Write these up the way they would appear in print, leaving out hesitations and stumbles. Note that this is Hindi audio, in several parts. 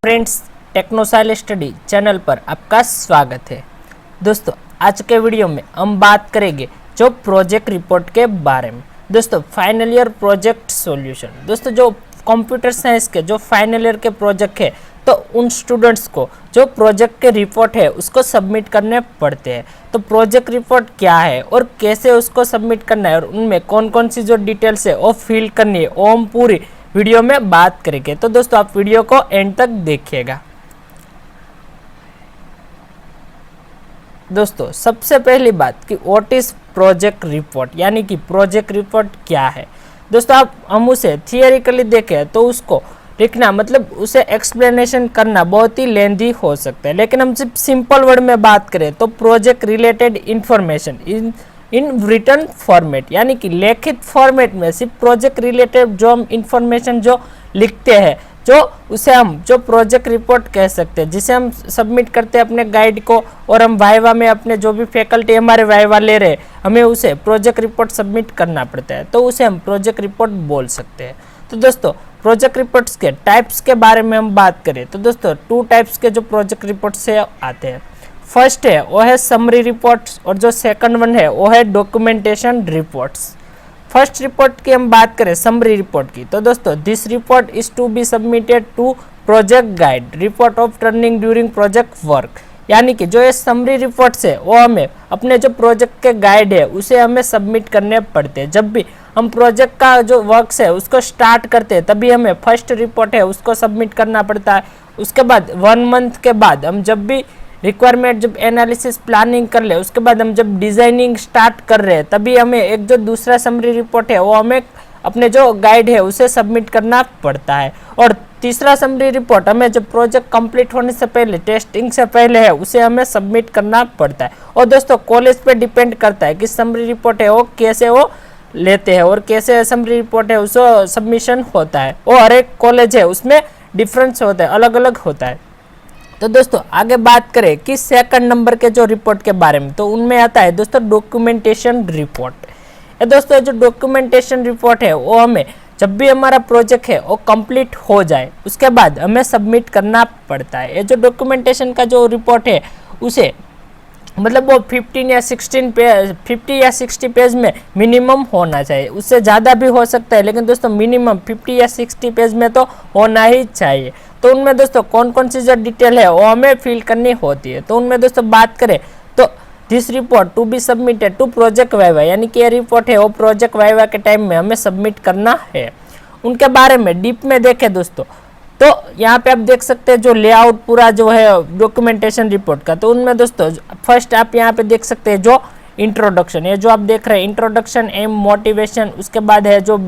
फ्रेंड्स, टेक्नोसाइल स्टडी चैनल पर आपका स्वागत है। दोस्तों, आज के वीडियो में हम बात करेंगे जो प्रोजेक्ट रिपोर्ट के बारे में। दोस्तों, फाइनल ईयर प्रोजेक्ट सॉल्यूशन। दोस्तों, जो कंप्यूटर साइंस के जो फाइनल ईयर के प्रोजेक्ट है, तो उन स्टूडेंट्स को जो प्रोजेक्ट के रिपोर्ट है उसको सबमिट करने पड़ते हैं। तो प्रोजेक्ट रिपोर्ट क्या है और कैसे उसको सबमिट करना है और उनमें कौन कौन सी जो डिटेल्स है वो फिल करनी है, वो हम पूरी वीडियो में बात करेंगे। तो दोस्तों, आप वीडियो को एंड तक देखिएगा। दोस्तों, सबसे पहली बात कि व्हाट इज प्रोजेक्ट रिपोर्ट, यानी कि प्रोजेक्ट रिपोर्ट क्या है। दोस्तों, हम उसे थियोरिकली देखें तो उसको लिखना मतलब उसे एक्सप्लेनेशन करना बहुत ही लेंथी हो सकता है, लेकिन हम सिर्फ सिंपल वर्ड में बात करें तो project related information in written format, यानी कि लिखित फॉर्मेट में सिर्फ प्रोजेक्ट रिलेटेड जो हम इंफॉर्मेशन जो लिखते हैं, जो उसे हम जो प्रोजेक्ट रिपोर्ट कह सकते हैं, जिसे हम सबमिट करते हैं अपने गाइड को, और हम वाइवा में अपने जो भी फैकल्टी हमारे वाइवा ले रहे हैं, हमें उसे प्रोजेक्ट रिपोर्ट सबमिट करना पड़ता है, तो उसे हम प्रोजेक्ट रिपोर्ट बोल सकते हैं। तो दोस्तों, प्रोजेक्ट रिपोर्ट्स के टाइप्स के बारे में हम बात करें तो दोस्तों, 2 टाइप्स के जो प्रोजेक्ट रिपोर्ट्स से आते हैं। फर्स्ट है वो है समरी रिपोर्ट्स, और जो सेकंड वन है वो है डॉक्यूमेंटेशन रिपोर्ट्स। फर्स्ट रिपोर्ट की हम बात करें समरी रिपोर्ट की, तो दोस्तों this report is to be submitted to project guide report of turning during project work, यानी कि जो ये समरी रिपोर्ट्स है वो हमें अपने जो प्रोजेक्ट के गाइड है उसे हमें सबमिट करने पड़ते हैं। जब भी हम प्रोजेक्ट का जो वर्क्स है उसको स्टार्ट करते हैं तभी हमें फर्स्ट रिपोर्ट है उसको सबमिट करना पड़ता है। उसके बाद 1 मंथ के बाद हम जब भी रिक्वायरमेंट जब एनालिसिस प्लानिंग कर ले, उसके बाद हम जब डिजाइनिंग स्टार्ट कर रहे हैं तभी हमें एक जो दूसरा समरी रिपोर्ट है वो हमें अपने जो गाइड है उसे सबमिट करना पड़ता है। और तीसरा समरी रिपोर्ट हमें जब प्रोजेक्ट कंप्लीट होने से पहले, टेस्टिंग से पहले है, उसे हमें सबमिट करना पड़ता है। और दोस्तों, कॉलेज पे डिपेंड करता है कि समरी रिपोर्ट है वो कैसे वो लेते हैं और कैसे समरी रिपोर्ट है उसको सबमिशन होता है, और हर एक कॉलेज है उसमें डिफरेंस होता है, अलग अलग होता है। तो दोस्तों, आगे बात करें कि सेकंड नंबर के जो रिपोर्ट के बारे में, तो उनमें आता है दोस्तों डॉक्यूमेंटेशन रिपोर्ट। दोस्तों, जो डॉक्यूमेंटेशन रिपोर्ट है वो हमें जब भी हमारा प्रोजेक्ट है वो कंप्लीट हो जाए उसके बाद हमें सबमिट करना पड़ता है। ये जो डॉक्यूमेंटेशन का जो रिपोर्ट है उसे मतलब वो 50 या 60 पेज में मिनिमम होना चाहिए। उससे ज़्यादा भी हो सकता है, लेकिन दोस्तों मिनिमम 50 या 60 पेज में तो होना ही चाहिए। तो उनमें दोस्तों कौन कौन सी जो डिटेल है वो हमें फिल करनी होती है। तो उनमें दोस्तों बात करें तो this report to be submitted to project viva, यानी कि ये रिपोर्ट है वो प्रोजेक्ट वाइवा के टाइम में हमें सबमिट करना है। उनके बारे में डीप में देखें दोस्तों, तो यहाँ पे आप देख सकते हैं जो लेआउट पूरा जो है डॉक्यूमेंटेशन रिपोर्ट का, तो उनमें दोस्तों फर्स्ट आप यहाँ पे देख सकते हैं जो इंट्रोडक्शन, ये जो आप देख रहे हैं इंट्रोडक्शन, एम, मोटिवेशन, उसके बाद है जो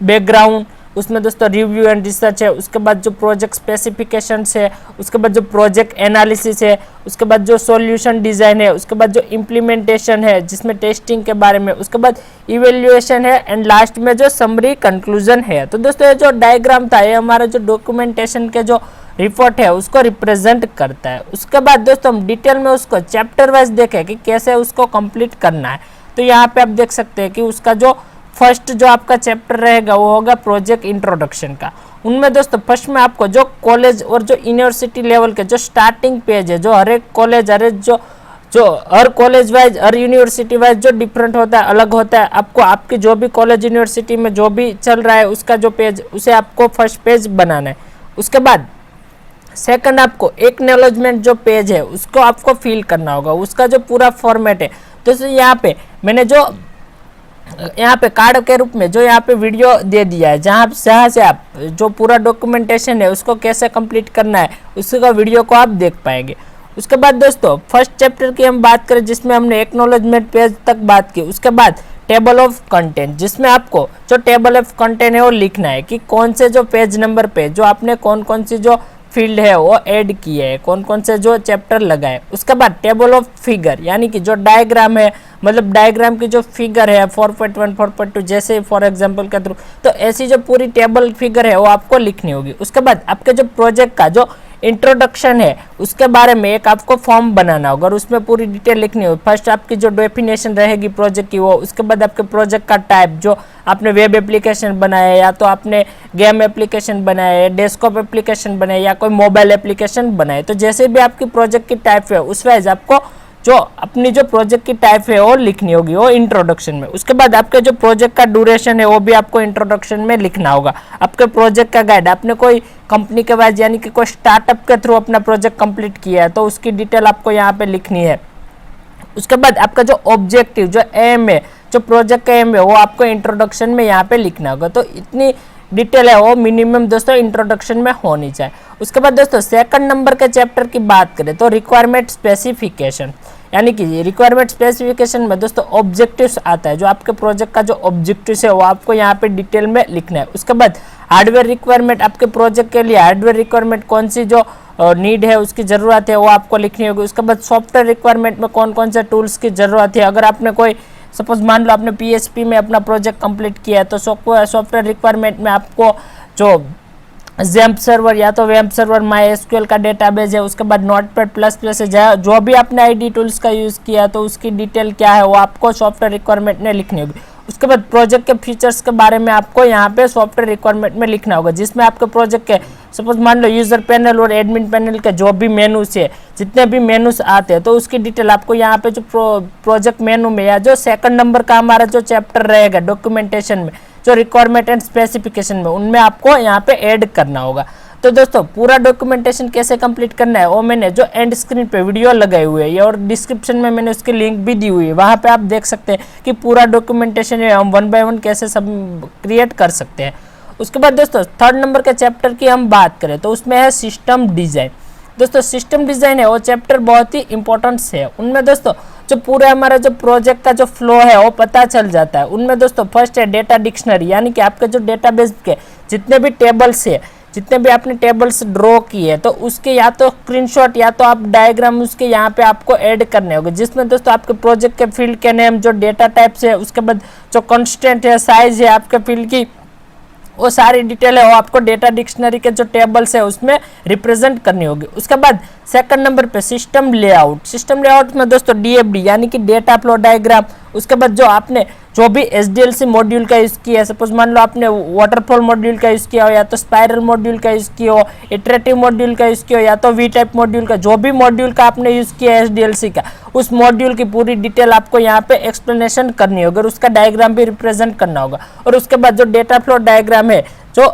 बैकग्राउंड, उसमें दोस्तों रिव्यू एंड रिसर्च है, उसके बाद जो प्रोजेक्ट स्पेसिफिकेशंस है, उसके बाद जो प्रोजेक्ट एनालिसिस है, उसके बाद जो सॉल्यूशन डिज़ाइन है, उसके बाद जो इम्प्लीमेंटेशन है जिसमें टेस्टिंग के बारे में, उसके बाद इवेल्युएशन है, एंड लास्ट में जो समरी कंक्लूजन है। तो दोस्तों, ये जो डायग्राम था ये हमारा जो डॉक्यूमेंटेशन के जो रिपोर्ट है उसको रिप्रेजेंट करता है। उसके बाद दोस्तों हम डिटेल में उसको चैप्टर वाइज देखें कि कैसे उसको कंप्लीट करना है। तो यहाँ पे आप देख सकते हैं कि उसका जो फर्स्ट जो आपका चैप्टर रहेगा वो होगा प्रोजेक्ट इंट्रोडक्शन का। उनमें दोस्तों फर्स्ट में आपको जो कॉलेज और जो यूनिवर्सिटी लेवल के जो स्टार्टिंग पेज है, जो हर एक कॉलेज, हर एक जो हर कॉलेज वाइज, हर यूनिवर्सिटी वाइज जो डिफरेंट होता है, अलग होता है, आपको आपकी जो भी कॉलेज यूनिवर्सिटी में जो भी चल रहा है उसका जो पेज, उसे आपको फर्स्ट पेज बनाना है। उसके बाद सेकंड आपको एक्नॉलेजमेंट जो पेज है उसको आपको फिल करना होगा, उसका जो पूरा फॉर्मेट है। दोस्तों, यहाँ पे मैंने जो यहाँ पे कार्ड के रूप में जो यहाँ पे वीडियो दे दिया है, जहाँ से आप जो पूरा डॉक्यूमेंटेशन है उसको कैसे कंप्लीट करना है उसका वीडियो को आप देख पाएंगे। उसके बाद दोस्तों फर्स्ट चैप्टर की हम बात करें जिसमें हमने एक्नॉलेजमेंट पेज तक बात की। उसके बाद टेबल ऑफ कंटेंट, जिसमें आपको जो टेबल ऑफ कंटेंट है वो लिखना है कि कौन से जो पेज नंबर पे जो आपने कौन कौन सी जो फील्ड है वो ऐड किए है, कौन कौन से जो चैप्टर लगाए। उसके बाद टेबल ऑफ फिगर, यानी कि जो डायग्राम है, मतलब डायग्राम की जो फिगर है 4.1, 4.2 जैसे फॉर एग्जांपल के थ्रू, तो ऐसी जो पूरी टेबल फिगर है वो आपको लिखनी होगी। उसके बाद आपके जो प्रोजेक्ट का जो इंट्रोडक्शन है उसके बारे में एक आपको फॉर्म बनाना होगा और उसमें पूरी डिटेल लिखनी होगी। फर्स्ट आपकी जो डेफिनेशन रहेगी प्रोजेक्ट की वो, उसके बाद आपके प्रोजेक्ट का टाइप, जो आपने वेब एप्लीकेशन बनाया या तो आपने गेम एप्लीकेशन बनाया, डेस्कटॉप एप्लीकेशन बनाया या कोई मोबाइल एप्लीकेशन बनाए, तो जैसे भी आपकी प्रोजेक्ट की टाइप है उस वाइज आपको जो अपनी जो प्रोजेक्ट की टाइप है वो लिखनी होगी, वो इंट्रोडक्शन में। उसके बाद आपके जो प्रोजेक्ट का ड्यूरेशन है वो भी आपको इंट्रोडक्शन में लिखना होगा। आपके प्रोजेक्ट का गाइड, आपने कोई कंपनी के वाइज यानी कि कोई स्टार्टअप के थ्रू अपना प्रोजेक्ट कंप्लीट किया है तो उसकी डिटेल आपको यहाँ पे लिखनी है। उसके बाद आपका जो ऑब्जेक्टिव, जो एम है, जो प्रोजेक्ट का एम है वो आपको इंट्रोडक्शन में यहाँ पे लिखना होगा। तो इतनी डिटेल है वो मिनिमम दोस्तों इंट्रोडक्शन में होनी चाहिए। उसके बाद दोस्तों सेकंड नंबर के चैप्टर की बात करें तो रिक्वायरमेंट स्पेसिफिकेशन, यानी कि रिक्वायरमेंट स्पेसिफिकेशन में दोस्तों ऑब्जेक्टिव्स आता है। जो आपके प्रोजेक्ट का जो ऑब्जेक्टिव्स है वो आपको यहाँ पे डिटेल में लिखना है। उसके बाद हार्डवेयर रिक्वायरमेंट, आपके प्रोजेक्ट के लिए हार्डवेयर रिक्वायरमेंट कौन सी जो नीड है, उसकी ज़रूरत है वो आपको लिखनी होगी। उसके बाद सॉफ्टवेयर रिक्वायरमेंट में कौन कौन से टूल्स की ज़रूरत है। अगर आपने कोई सपोज मान लो आपने PHP में अपना प्रोजेक्ट कंप्लीट किया है तो सॉफ्टवेयर रिक्वायरमेंट में आपको जो ज़ैम्प सर्वर या तो वेब सर्वर MySQL का डेटाबेस है, उसके बाद Notepad++ है, जो भी आपने आईडी टूल्स का यूज़ किया तो उसकी डिटेल क्या है वो आपको सॉफ्टवेयर रिक्वायरमेंट में लिखनी होगी। उसके बाद प्रोजेक्ट के फीचर्स के बारे में आपको यहाँ पे सॉफ्टवेयर रिक्वायरमेंट में लिखना होगा, जिसमें आपके प्रोजेक्ट के सपोज मान लो यूज़र पैनल और एडमिन पैनल के जो भी मेनूस है, जितने भी मेनूस आते हैं तो उसकी डिटेल आपको यहाँ पे जो प्रोजेक्ट मेनू में या जो सेकंड नंबर का हमारा जो चैप्टर रहेगा डॉक्यूमेंटेशन में, जो रिक्वायरमेंट एंड स्पेसिफिकेशन में, उनमें आपको यहाँ पे ऐड करना होगा। तो दोस्तों पूरा डॉक्यूमेंटेशन कैसे कंप्लीट करना है वो मैंने जो एंड स्क्रीन पे वीडियो लगाई हुई है और डिस्क्रिप्शन में मैंने उसकी लिंक भी दी हुई है, वहाँ पे आप देख सकते हैं कि पूरा डॉक्यूमेंटेशन है हम 1 बाय 1 कैसे सब क्रिएट कर सकते हैं। उसके बाद दोस्तों थर्ड नंबर के चैप्टर की हम बात करें तो उसमें है सिस्टम डिज़ाइन। दोस्तों सिस्टम डिज़ाइन है वो चैप्टर बहुत ही इंपॉर्टेंट है। उनमें दोस्तों जो पूरे हमारा जो प्रोजेक्ट का जो फ्लो है वो पता चल जाता है। उनमें दोस्तों फर्स्ट है डेटा डिक्शनरी, यानी कि आपके जो डेटाबेस के जितने भी टेबल्स है, जितने भी आपने टेबल्स ड्रॉ किए तो उसके या तो स्क्रीनशॉट या तो आप डायग्राम उसके यहाँ पे आपको ऐड करने होंगे, जिसमें दोस्तों आपके प्रोजेक्ट के फील्ड के नेम, जो डेटा टाइप्स है, उसके बाद जो कंस्टेंट है, साइज है आपके फील्ड की, वो सारी डिटेल है वो आपको डेटा डिक्शनरी के जो टेबल्स है उसमें रिप्रेजेंट करनी होगी। उसके बाद सेकंड नंबर पे सिस्टम लेआउट। सिस्टम लेआउट में दोस्तों DFD यानी कि डेटा फ्लो डायग्राम, उसके बाद जो आपने जो भी SDLC मॉड्यूल का यूज़ किया है, सपोज मान लो आपने वाटरफॉल मॉड्यूल का यूज़ किया हो या तो स्पाइरल मॉड्यूल का यूज़ किया हो, इटरेटिव मॉड्यूल का यूज़ किया हो या तो V टाइप मॉड्यूल का, जो भी मॉड्यूल का आपने यूज़ किया है SDLC का, उस मॉड्यूल की पूरी डिटेल आपको यहाँ पे एक्सप्लेनेशन करनी होगी और उसका डायग्राम भी रिप्रेजेंट करना होगा। और उसके बाद जो डेटा फ्लो डायग्राम है, जो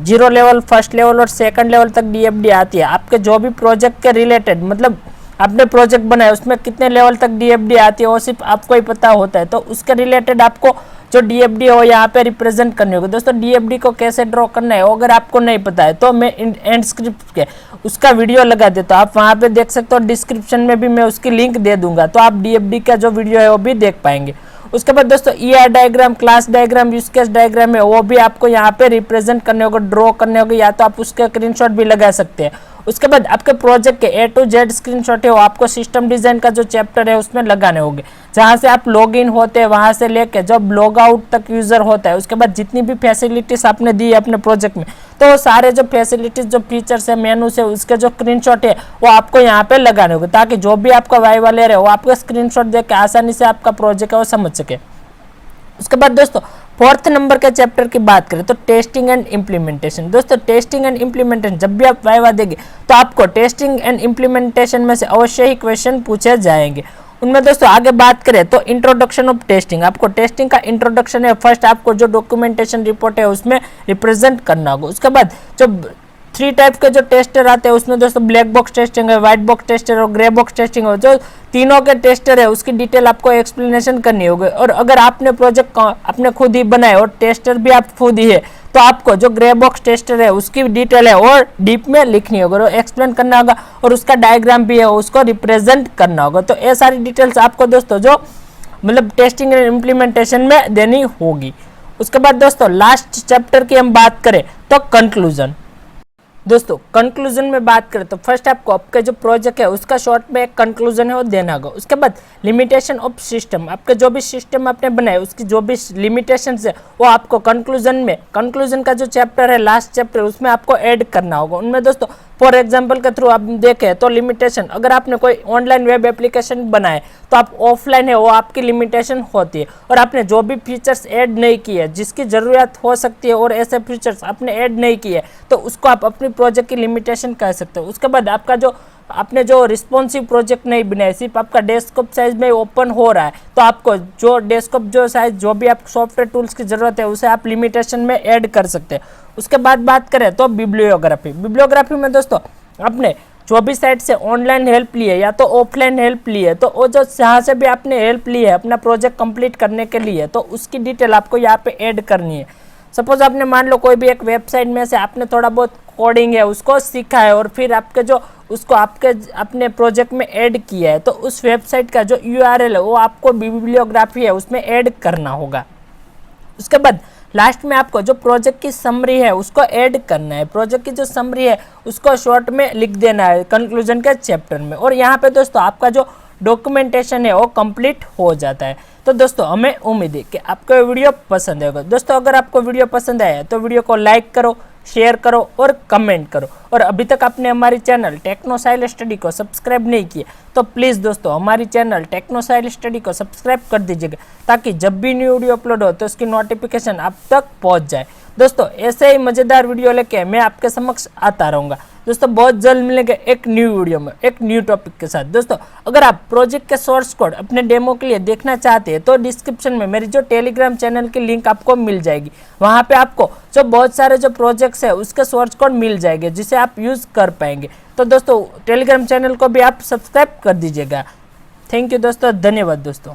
0 लेवल, फर्स्ट लेवल और सेकंड लेवल तक DFD आती है, आपके जो भी प्रोजेक्ट के रिलेटेड, मतलब आपने प्रोजेक्ट बनाया उसमें कितने लेवल तक DFD आती है वो सिर्फ आपको ही पता होता है, तो उसके रिलेटेड आपको जो DFD हो यहाँ पे रिप्रेजेंट करनी होगी। दोस्तों DFD को कैसे ड्रॉ करना है अगर आपको नहीं पता है तो मैं एंड स्क्रिप्ट के उसका वीडियो लगा देता हूँ, आप वहाँ पे देख सकते हो, डिस्क्रिप्शन में भी मैं उसकी लिंक दे दूंगा, तो आप DFD का जो वीडियो है वो भी देख पाएंगे। उसके बाद दोस्तों ER diagram, class diagram, use case diagram है वो भी आपको यहाँ पे रिप्रेजेंट करने होगा, ड्रॉ करने होगा, या तो आप उसके स्क्रीनशॉट भी लगा सकते हैं। उसके बाद आपके प्रोजेक्ट के A to Z स्क्रीनशॉट है वो आपको सिस्टम डिजाइन का जो चैप्टर है उसमें लगाने होंगे, जहाँ से आप लॉग इन होते हैं वहाँ से लेके जब लॉग आउट तक यूजर होता है, उसके बाद जितनी भी फैसिलिटीज आपने दी है अपने प्रोजेक्ट में, तो सारे जो फैसिलिटीज, जो फीचर्स है, मेनूस है, उसके जो स्क्रीनशॉट है वो आपको यहाँ पे लगाने होंगे, ताकि जो भी आपका वाइवा ले रहे हो वो आपका स्क्रीनशॉट देख के आसानी से आपका प्रोजेक्ट है वो समझ सके। उसके बाद दोस्तों फोर्थ नंबर के चैप्टर की बात करें तो टेस्टिंग एंड इम्प्लीमेंटेशन। दोस्तों टेस्टिंग एंड इम्प्लीमेंटेशन जब भी आप वाइवा देंगे तो आपको टेस्टिंग एंड इम्प्लीमेंटेशन में से अवश्य ही क्वेश्चन पूछे जाएंगे। उनमें दोस्तों आगे बात करें तो इंट्रोडक्शन ऑफ टेस्टिंग, आपको टेस्टिंग का इंट्रोडक्शन है, फर्स्ट आपको जो डॉक्यूमेंटेशन रिपोर्ट है उसमें रिप्रेजेंट करना होगा। उसके बाद जो 3 टाइप के जो टेस्टर आते हैं उसमें दोस्तों ब्लैक बॉक्स टेस्टिंग है, व्हाइट बॉक्स टेस्टर और ग्रे बॉक्स टेस्टिंग है, जो तीनों के टेस्टर है उसकी डिटेल आपको एक्सप्लेनेशन करनी होगी। और अगर आपने प्रोजेक्ट आपने खुद ही बनाए और टेस्टर भी आप खुद ही है तो आपको जो ग्रे बॉक्स टेस्टर है उसकी डिटेल है और डीप में लिखनी होगी और एक्सप्लेन करना होगा, और उसका डायग्राम भी है उसको रिप्रेजेंट करना होगा। तो ये सारी डिटेल्स आपको दोस्तों जो मतलब टेस्टिंग एंड इम्प्लीमेंटेशन में देनी होगी। उसके बाद दोस्तों लास्ट चैप्टर की हम बात करें तो कंक्लूजन। दोस्तों कंक्लूजन में बात करें तो फर्स्ट आपको आपका जो प्रोजेक्ट है उसका शॉर्ट में एक कंक्लूजन है वो देना होगा। उसके बाद लिमिटेशन ऑफ सिस्टम, आपके जो भी सिस्टम आपने बनाए उसकी जो भी लिमिटेशंस है वो आपको कंक्लूजन का जो चैप्टर है, लास्ट चैप्टर, उसमें आपको ऐड करना होगा। उनमें दोस्तों फॉर एग्जाम्पल के थ्रू आप देखें तो लिमिटेशन, अगर आपने कोई ऑनलाइन वेब एप्लीकेशन बनाए तो आप ऑफलाइन है वो आपकी लिमिटेशन होती है, और आपने जो भी फीचर्स ऐड नहीं किए जिसकी ज़रूरत हो सकती है और ऐसे फीचर्स आपने ऐड नहीं किए तो उसको आप अपनी प्रोजेक्ट की लिमिटेशन कह सकते हो। उसके बाद आपका जो आपने जो रिस्पॉन्सिव प्रोजेक्ट नहीं बनाया, सिर्फ आपका डेस्कटॉप साइज में ओपन हो रहा है, तो आपको जो डेस्कटॉप जो साइज जो भी आप सॉफ्टवेयर टूल्स की ज़रूरत है उसे आप लिमिटेशन में ऐड कर सकते हैं। उसके बाद बात करें तो बिब्लियोग्राफी में दोस्तों आपने जो भी साइट से ऑनलाइन हेल्प ली है या तो ऑफलाइन हेल्प ली है, तो वो जो जहाँ से भी आपने हेल्प ली है अपना प्रोजेक्ट कंप्लीट करने के लिए, तो उसकी डिटेल आपको यहाँ पे ऐड करनी है। सपोज आपने मान लो कोई भी एक वेबसाइट में से आपने थोड़ा बहुत कोडिंग है उसको सीखा है और फिर आपके जो उसको आपके अपने प्रोजेक्ट में ऐड किया है, तो उस वेबसाइट का जो URL है वो आपको बिब्लियोग्राफी है उसमें ऐड करना होगा। उसके बाद लास्ट में आपको जो प्रोजेक्ट की समरी है उसको ऐड करना है। प्रोजेक्ट की जो समरी है उसको शॉर्ट में लिख देना है कंक्लूजन के चैप्टर में, और यहाँ पे दोस्तों आपका जो डॉक्यूमेंटेशन है वो कंप्लीट हो जाता है। तो दोस्तों हमें उम्मीद है कि आपको वीडियो पसंद आएगा। दोस्तों अगर आपको वीडियो पसंद आया तो वीडियो को लाइक करो, शेयर करो और कमेंट करो, और अभी तक आपने हमारी चैनल टेक्नो साइल स्टडी को सब्सक्राइब नहीं किया तो प्लीज़ दोस्तों हमारी चैनल टेक्नो साइल स्टडी को सब्सक्राइब कर दीजिएगा, ताकि जब भी न्यू वीडियो अपलोड हो तो उसकी नोटिफिकेशन आप तक पहुंच जाए। दोस्तों ऐसे ही मज़ेदार वीडियो लेके मैं आपके समक्ष आता रहूँगा। दोस्तों बहुत जल्द मिलेंगे एक न्यू वीडियो में एक न्यू टॉपिक के साथ। दोस्तों अगर आप प्रोजेक्ट के सोर्स कोड अपने डेमो के लिए देखना चाहते हैं तो डिस्क्रिप्शन में मेरी जो टेलीग्राम चैनल की लिंक आपको मिल जाएगी, वहाँ पे आपको जो बहुत सारे जो प्रोजेक्ट्स है उसके सोर्स कोड मिल जाएंगे जिसे आप यूज़ कर पाएंगे। तो दोस्तों टेलीग्राम चैनल को भी आप सब्सक्राइब कर दीजिएगा। थैंक यू दोस्तों, धन्यवाद दोस्तों।